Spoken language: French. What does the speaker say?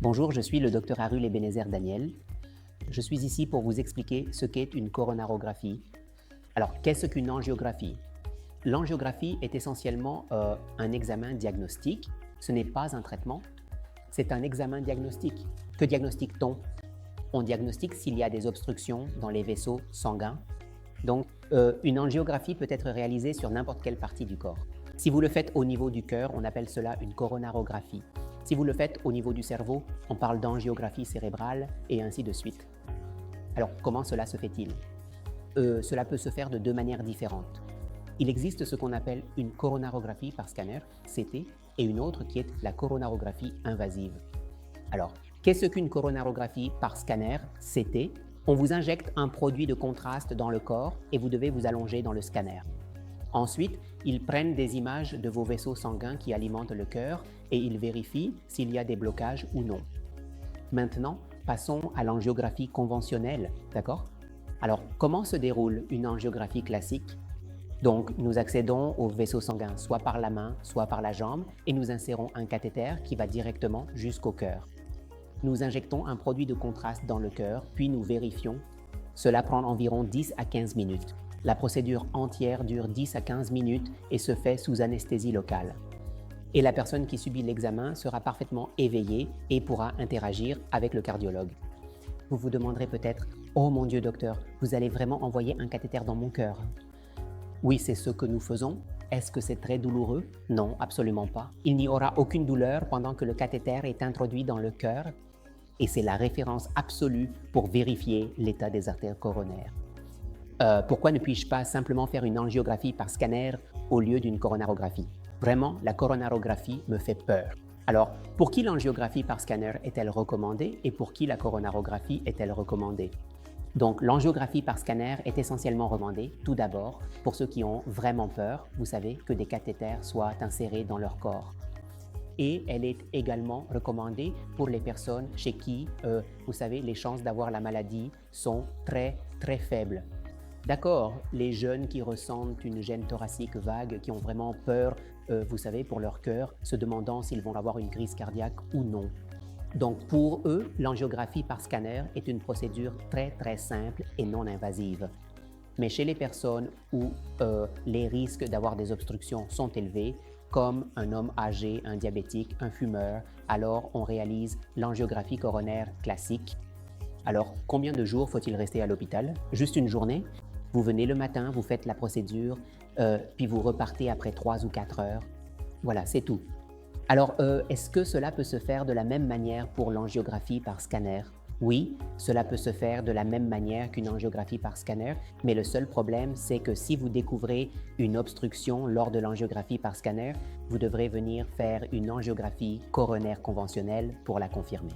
Bonjour, je suis le docteur Arul Ebenezer Daniel. Je suis ici pour vous expliquer ce qu'est une coronarographie. Alors, qu'est-ce qu'une angiographie? L'angiographie est essentiellement un examen diagnostique. Ce n'est pas un traitement, c'est un examen diagnostique. Que diagnostique-t-on? On diagnostique s'il y a des obstructions dans les vaisseaux sanguins. Donc, une angiographie peut être réalisée sur n'importe quelle partie du corps. Si vous le faites au niveau du cœur, on appelle cela une coronarographie. Si vous le faites au niveau du cerveau, on parle d'angiographie cérébrale et ainsi de suite. Alors, comment cela se fait-il? Cela peut se faire de deux manières différentes. Il existe ce qu'on appelle une coronarographie par scanner, CT, et une autre qui est la coronarographie invasive. Alors, qu'est-ce qu'une coronarographie par scanner, CT? On vous injecte un produit de contraste dans le corps et vous devez vous allonger dans le scanner. Ensuite, ils prennent des images de vos vaisseaux sanguins qui alimentent le cœur et ils vérifient s'il y a des blocages ou non. Maintenant, passons à l'angiographie conventionnelle, d'accord? Alors, comment se déroule une angiographie classique? Donc, nous accédons aux vaisseaux sanguins soit par la main, soit par la jambe et nous insérons un cathéter qui va directement jusqu'au cœur. Nous injectons un produit de contraste dans le cœur, puis nous vérifions. Cela prend environ 10 à 15 minutes. La procédure entière dure 10 à 15 minutes et se fait sous anesthésie locale. Et la personne qui subit l'examen sera parfaitement éveillée et pourra interagir avec le cardiologue. Vous vous demanderez peut-être « Oh mon Dieu docteur, vous allez vraiment envoyer un cathéter dans mon cœur ?» Oui, c'est ce que nous faisons. Est-ce que c'est très douloureux? Non, absolument pas. Il n'y aura aucune douleur pendant que le cathéter est introduit dans le cœur et c'est la référence absolue pour vérifier l'état des artères coronaires. Pourquoi ne puis-je pas simplement faire une angiographie par scanner au lieu d'une coronarographie? Vraiment, la coronarographie me fait peur. Alors, pour qui l'angiographie par scanner est-elle recommandée et pour qui la coronarographie est-elle recommandée? Donc, l'angiographie par scanner est essentiellement recommandée, tout d'abord, pour ceux qui ont vraiment peur, vous savez, que des cathéters soient insérés dans leur corps. Et elle est également recommandée pour les personnes chez qui, vous savez, les chances d'avoir la maladie sont très, très faibles. D'accord, les jeunes qui ressentent une gêne thoracique vague, qui ont vraiment peur, vous savez, pour leur cœur, se demandant s'ils vont avoir une crise cardiaque ou non. Donc pour eux, l'angiographie par scanner est une procédure très très simple et non invasive. Mais chez les personnes où les risques d'avoir des obstructions sont élevés, comme un homme âgé, un diabétique, un fumeur, alors on réalise l'angiographie coronaire classique. Alors combien de jours faut-il rester à l'hôpital? Juste une journée? Vous venez le matin, vous faites la procédure, puis vous repartez après 3 ou 4 heures. Voilà, c'est tout. Alors, est-ce que cela peut se faire de la même manière pour l'angiographie par scanner? Oui, cela peut se faire de la même manière qu'une angiographie par scanner, mais le seul problème, c'est que si vous découvrez une obstruction lors de l'angiographie par scanner, vous devrez venir faire une angiographie coronaire conventionnelle pour la confirmer.